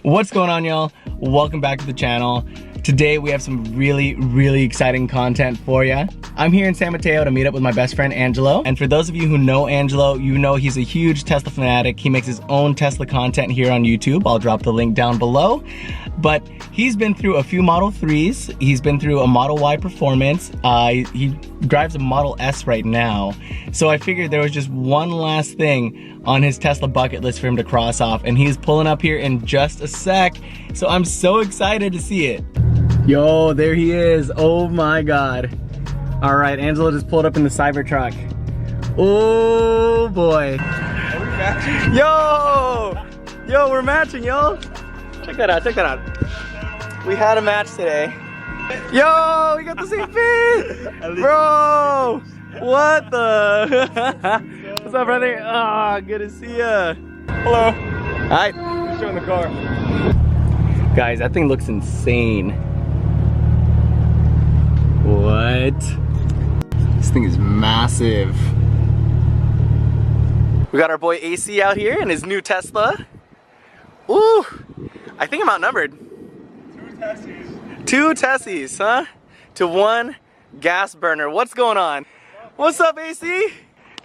What's going on, y'all? Welcome back to the channel. Today we have some really exciting content for you. I'm here in San Mateo to meet up with my best friend Angelo. And for those of you who know Angelo, you know he's a huge Tesla fanatic. He makes his own Tesla content here on YouTube. I'll drop the link down below. But he's been through a few Model 3s. He's been through a Model Y Performance. He drives a Model S right now. So I figured there was just one last thing on his Tesla bucket list for him to cross off, and he's pulling up here in just a sec. So I'm so excited to see it. Yo, there he is. Oh my God. All right, Angelo just pulled up in the Cybertruck. Oh boy. Are we matching? Yo, we're matching, yo. Check that out. We had a match today. Yo, we got the same fit. Bro, what the? What's up, brother? Ah, good to see ya. Hello. Hi. Showing the car. Guys, that thing looks insane. What? This thing is massive. We got our boy AC out here in his new Tesla. Ooh, I think I'm outnumbered. Two Tessies, huh? To one gas burner. What's going on? What's up, AC?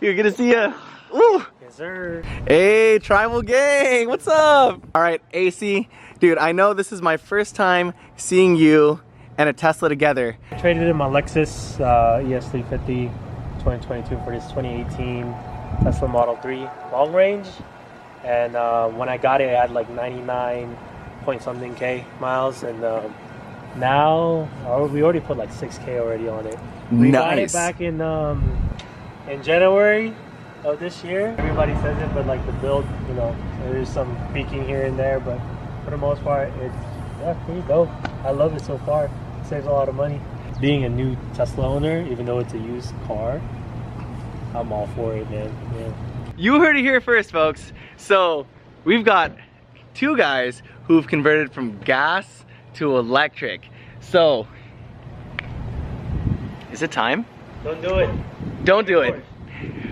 You're good to see ya. Ooh. Yes, sir. Hey, Tribal Gang, what's up? All right, AC, dude, I know this is my first time seeing you and a Tesla together. I traded in my Lexus ES350 2022 for this 2018 Tesla Model 3 long range. And when I got it, I had like 99 point something K miles. And now we already put like 6K already on it. We got it back in January of this year. Everybody says it, but like the build, you know, there's some peaking here and there, but for the most part, it's, yeah, there you go. I love it so far. It saves a lot of money. Being a new Tesla owner, even though it's a used car, I'm all for it, man. Yeah. You heard it here first, folks. So we've got two guys who've converted from gas to electric. So, is it time? Don't do it. Don't do it.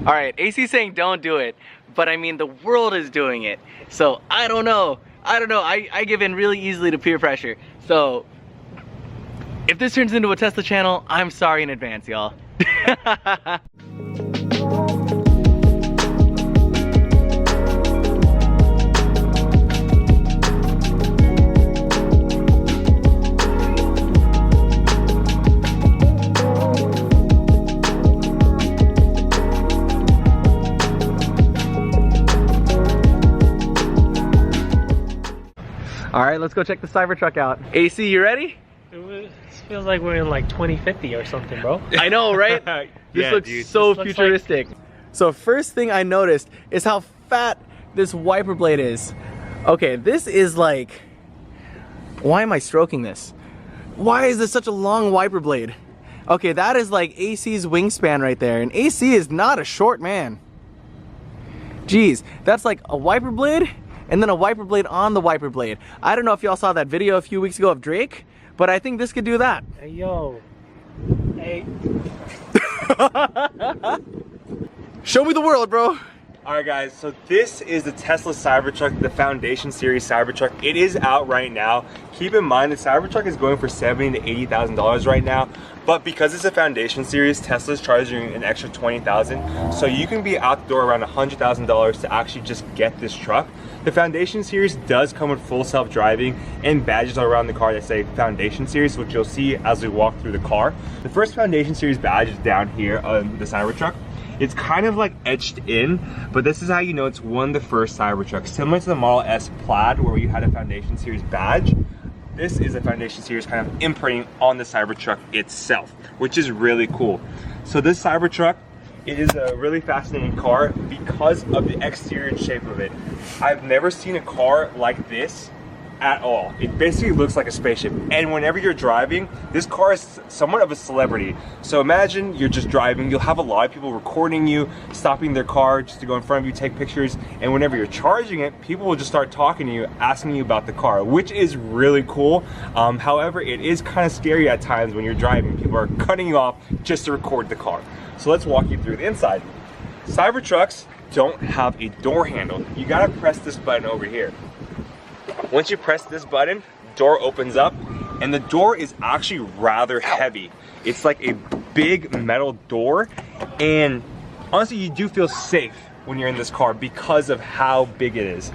All right, AC's saying don't do it, but I mean the world is doing it. So I don't know. I give in really easily to peer pressure. So if this turns into a Tesla channel, I'm sorry in advance, y'all. All right, let's go check the Cybertruck out. AC, you ready? It feels like we're in like 2050 or something, bro. I know, right? This looks so futuristic. So first thing I noticed is how fat this wiper blade is. Okay, this is like, why am I stroking this? Why is this such a long wiper blade? Okay, that is like AC's wingspan right there, and AC is not a short man. Jeez, that's like a wiper blade and then a wiper blade on the wiper blade. I don't know if y'all saw that video a few weeks ago of Drake, but I think this could do that. Hey, yo. Hey. Show me the world, bro. Alright guys, so this is the Tesla Cybertruck, the Foundation Series Cybertruck. It is out right now. Keep in mind the Cybertruck is going for $70,000 to $80,000 right now, but because it's a Foundation Series, Tesla's charging an extra $20,000, so you can be out the door around $100,000 to actually just get this truck. The Foundation Series does come with full self-driving and badges around the car that say Foundation Series, which you'll see as we walk through the car. The first Foundation Series badge is down here on the Cybertruck. It's kind of like etched in, but this is how you know it's one of the first Cybertrucks. Similar to the Model S Plaid where you had a Foundation Series badge, this is a Foundation Series kind of imprinting on the Cybertruck itself, which is really cool. So this Cybertruck, it is a really fascinating car because of the exterior shape of it. I've never seen a car like this at all. It basically looks like a spaceship, and whenever you're driving, this car is somewhat of a celebrity. So imagine you're just driving, you'll have a lot of people recording you, stopping their car just to go in front of you, take pictures, and whenever you're charging it, people will just start talking to you, asking you about the car, which is really cool. However, it is kind of scary at times when you're driving. People are cutting you off just to record the car. So let's walk you through the inside. Cybertrucks don't have a door handle. You gotta press this button over here. Once you press this button, door opens up, and the door is actually rather heavy. It's like a big metal door, and honestly, you do feel safe when you're in this car because of how big it is.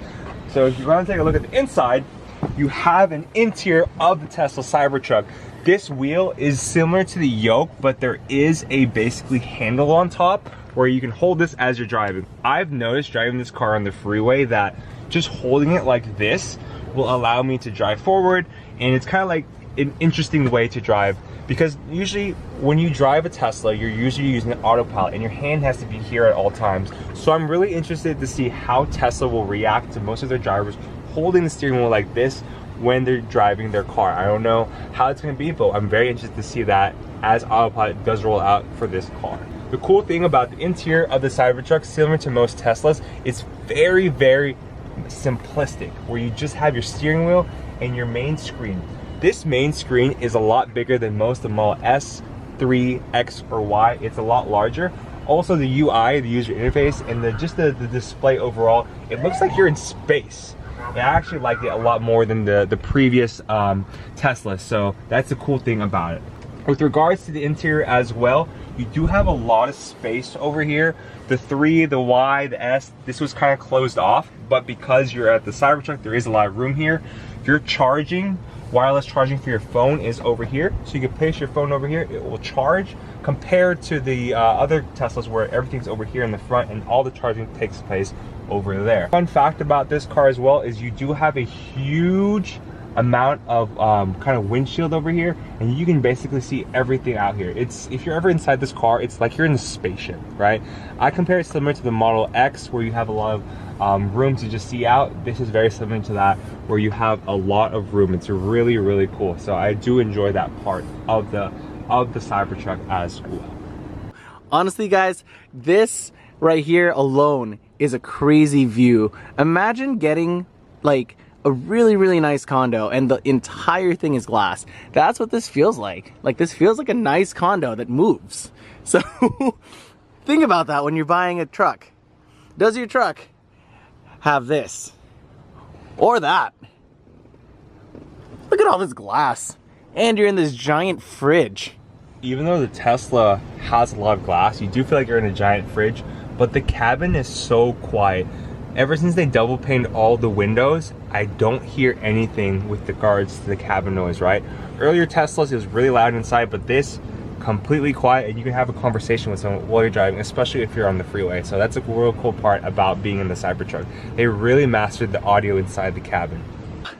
So if you want to take a look at the inside, you have an interior of the Tesla Cybertruck. This wheel is similar to the yoke, but there is a basically handle on top where you can hold this as you're driving. I've noticed driving this car on the freeway that just holding it like this will allow me to drive forward, and it's kind of like an interesting way to drive, because usually when you drive a Tesla, you're usually using an autopilot and your hand has to be here at all times. So I'm really interested to see how Tesla will react to most of their drivers holding the steering wheel like this when they're driving their car. I don't know how it's going to be, but I'm very interested to see that as autopilot does roll out for this car. The cool thing about the interior of the Cybertruck, similar to most Teslas, it's very, very simplistic, where you just have your steering wheel and your main screen. This main screen is a lot bigger than most of the Model S, 3, X, or Y. It's a lot larger. Also the UI, the user interface, and the display overall, it looks like you're in space. I actually like it a lot more than the previous Tesla, so that's the cool thing about it. With regards to the interior as well, you do have a lot of space over here. The 3, the Y, the S, this was kind of closed off, but because you're at the Cybertruck, there is a lot of room here. If you're charging, wireless charging for your phone is over here, so you can place your phone over here, it will charge, compared to the other Teslas where everything's over here in the front and all the charging takes place over there. Fun fact about this car as well is you do have a huge amount of kind of windshield over here, and you can basically see everything out here. It's, if you're ever inside this car, it's like you're in a spaceship, right? I compare it similar to the Model X, where you have a lot of room to just see out. This is very similar to that, where you have a lot of room. It's really, really cool. So I do enjoy that part of the Cybertruck as well. Honestly, guys, this right here alone is a crazy view. Imagine getting like a really, really nice condo and the entire thing is glass. That's what this feels like. Like, this feels like a nice condo that moves. So think about that when you're buying a truck. Does your truck have this or that? Look at all this glass, and you're in this giant fridge. Even though the Tesla has a lot of glass, you do feel like you're in a giant fridge, but the cabin is so quiet. Ever since they double paned all the windows, I don't hear anything with regards to the cabin noise, right? Earlier Teslas, it was really loud inside, but this, completely quiet, and you can have a conversation with someone while you're driving, especially if you're on the freeway. So that's a real cool part about being in the Cybertruck. They really mastered the audio inside the cabin.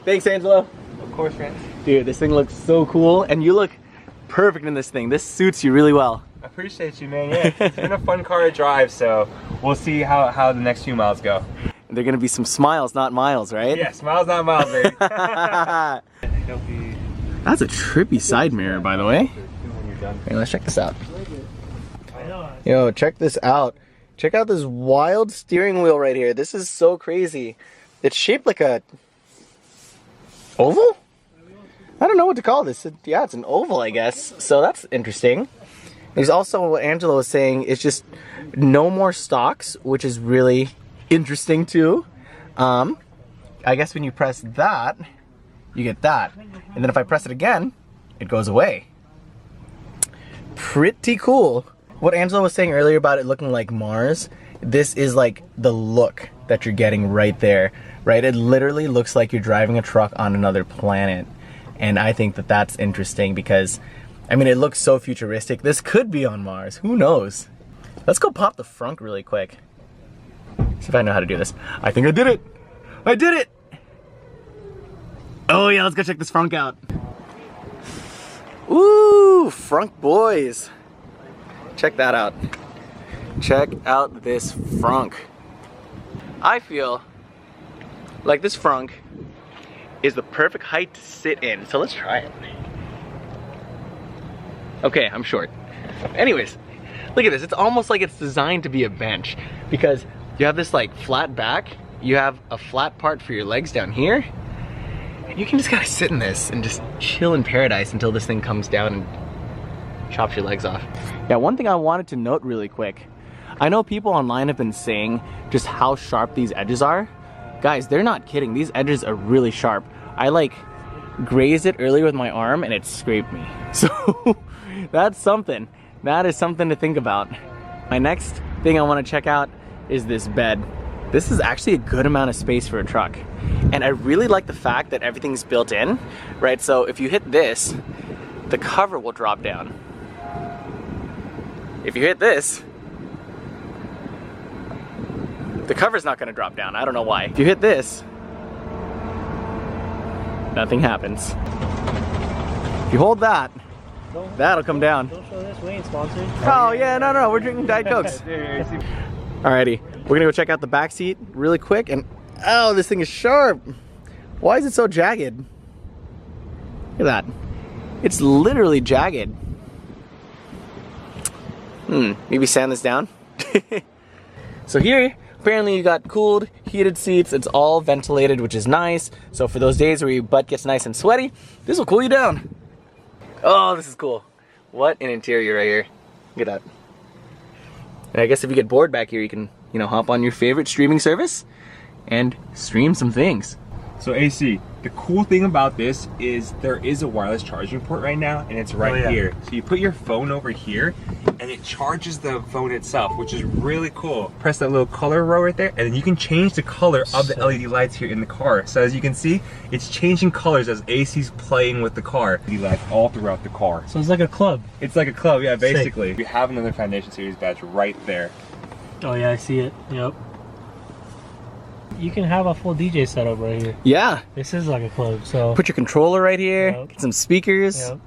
Thanks, Angelo. Of course, friends. Dude, this thing looks so cool, and you look perfect in this thing. This suits you really well. I appreciate you, man. Yeah, it's been a fun car to drive, so we'll see how the next few miles go. They're gonna be some smiles, not miles, right? Yeah, smiles, not miles, baby. That's a trippy side mirror, by the way. Hey, let's check this out. Yo, check this out. Check out this wild steering wheel right here. This is so crazy. It's shaped like a oval? I don't know what to call this. Yeah, it's an oval, I guess. So that's interesting. There's also what Angelo was saying, it's just no more stocks, which is really interesting too. I guess when you press that, you get that. And then if I press it again, it goes away. Pretty cool. What Angelo was saying earlier about it looking like Mars, this is like the look that you're getting right there, right? It literally looks like you're driving a truck on another planet. And I think that that's interesting because, I mean, it looks so futuristic. This could be on Mars. Who knows? Let's go pop the frunk really quick. See if I know how to do this. I think I did it. I did it. Oh yeah, let's go check this frunk out. Ooh, frunk boys. Check that out. Check out this frunk. I feel like this frunk is the perfect height to sit in. So let's try it. Okay, I'm short. Anyways, look at this. It's almost like it's designed to be a bench because you have this like flat back, you have a flat part for your legs down here, and you can just kind of sit in this and just chill in paradise until this thing comes down and chops your legs off. Yeah, one thing I wanted to note really quick. I know people online have been saying just how sharp these edges are. Guys, they're not kidding. These edges are really sharp. I like grazed it earlier with my arm and it scraped me. So that's something. That is something to think about. My next thing I want to check out is this bed. This is actually a good amount of space for a truck. And I really like the fact that everything's built in, right? So if you hit this, the cover will drop down. If you hit this, the cover's not gonna drop down. I don't know why. If you hit this, nothing happens. If you hold that, that'll come down. Don't show this, we ain't sponsored. Oh yeah, no, we're drinking Diet Cokes. Alrighty, we're gonna go check out the back seat really quick. And oh, this thing is sharp. Why is it so jagged? Look at that. It's literally jagged. Maybe sand this down. So here, apparently you got cooled, heated seats. It's all ventilated, which is nice. So for those days where your butt gets nice and sweaty, this will cool you down. Oh, this is cool. What an interior right here. Look at that. And I guess if you get bored back here, you can, you know, hop on your favorite streaming service and stream some things. So AC, the cool thing about this is there is a wireless charging port right now, and it's right here. So you put your phone over here and it charges the phone itself, which is really cool. Press that little color row right there, and then you can change the color of the LED lights here in the car. So as you can see, it's changing colors as AC's playing with the car. LED lights all throughout the car. So it's like a club. It's like a club, yeah, basically. We have another Foundation Series badge right there. Oh yeah, I see it. Yep. You can have a full DJ setup right here. Yeah. This is like a club, so. Put your controller right here, get some speakers. Yep.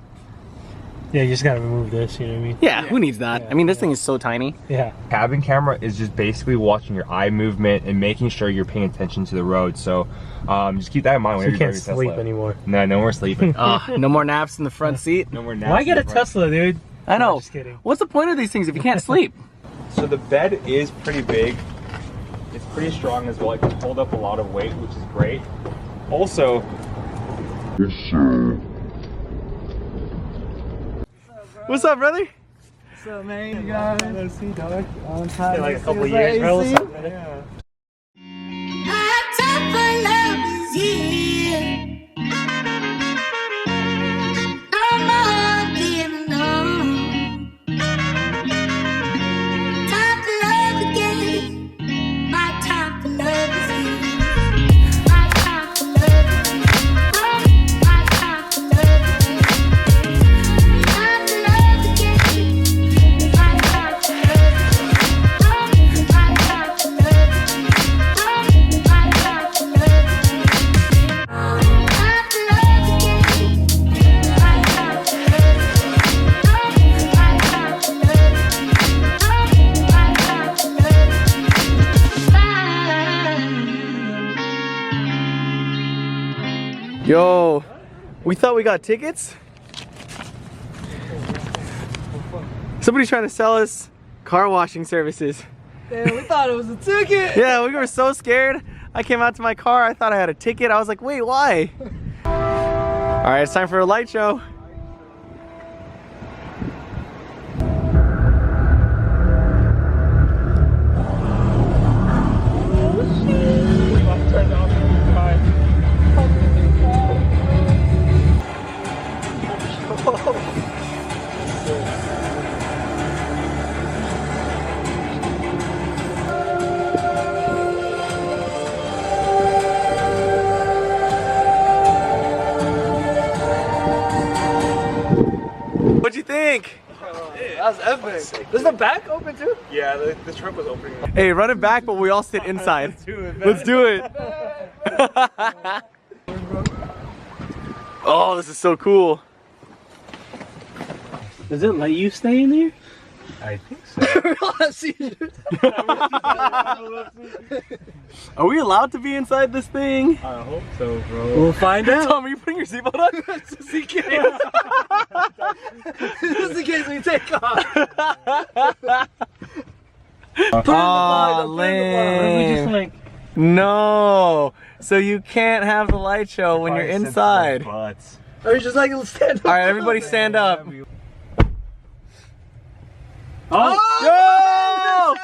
Yeah, you just gotta remove this, you know what I mean? Yeah, who needs that? I mean, this thing is so tiny. Yeah. Cabin camera is just basically watching your eye movement and making sure you're paying attention to the road. So just keep that in mind So when you you're can't sleep anymore. No, no more sleeping. No more naps in the front seat. No more naps. Why get a Tesla, dude? I know. No, just kidding. What's the point of these things if you can't sleep? So the bed is pretty big. It's pretty strong as well. It can hold up a lot of weight, which is great. Also, What's up, brother? What's up, man? You guys? Let's see, dog. On time. Been like a couple Is years, that bro. AC? Yeah. Our time for love is here. No more giving on. Time for love again. My time for love is here. My time for love is here. My time for love is here. Time for love again. My time for love is here. My time for love is here. My time for love is here. Time for love again. My time for love is here. My time for love is here. My time for love is here. Yo, we thought we got tickets? Somebody's trying to sell us car washing services. Damn, we thought it was a ticket. Yeah, we were so scared. I came out to my car, I thought I had a ticket. I was like, wait, why? All right, it's time for a light show. What'd you think? That was epic. Does the back open too? yeah, the trunk was opening. Hey, run it back, but we all sit inside. Let's do it. Oh, this is so cool. Does it let you stay in there? I think so. Are we allowed to be inside this thing? I hope so, bro. We'll find out. Tom, are you putting your seatbelt on? Just in case. Just in case we take off. Oh, We lame. just like No. So you can't have the light show when you're inside. Butts. Or you just like stand up. All right, everybody stand up. oh, Yo!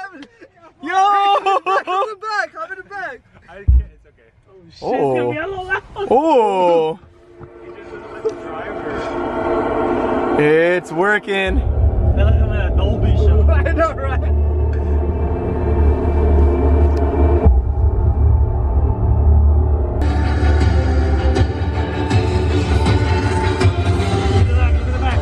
Yo! Hop in the back. Hop in the back. I can't, it's okay. Oh. It's gonna be a little loud. Oh. It's working. I feel like I'm at a Dolby show. I know, right? Look at the back, look at the back.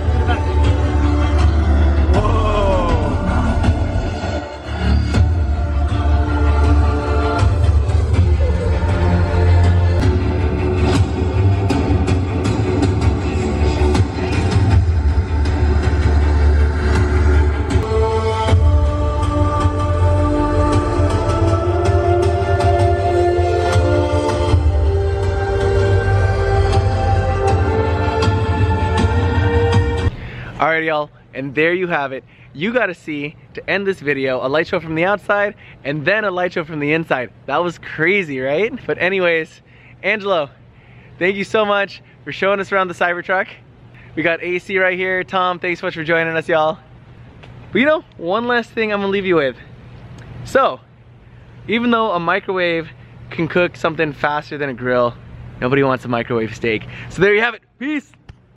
Alright y'all, and there you have it. You got to see, to end this video, a light show from the outside and then a light show from the inside. That was crazy, right? But anyways, Angelo, thank you so much for showing us around the Cybertruck. We got AC right here. Tom, thanks so much for joining us, y'all. But you know, one last thing I'm gonna leave you with. So, even though a microwave can cook something faster than a grill, nobody wants a microwave steak. So there you have it. Peace.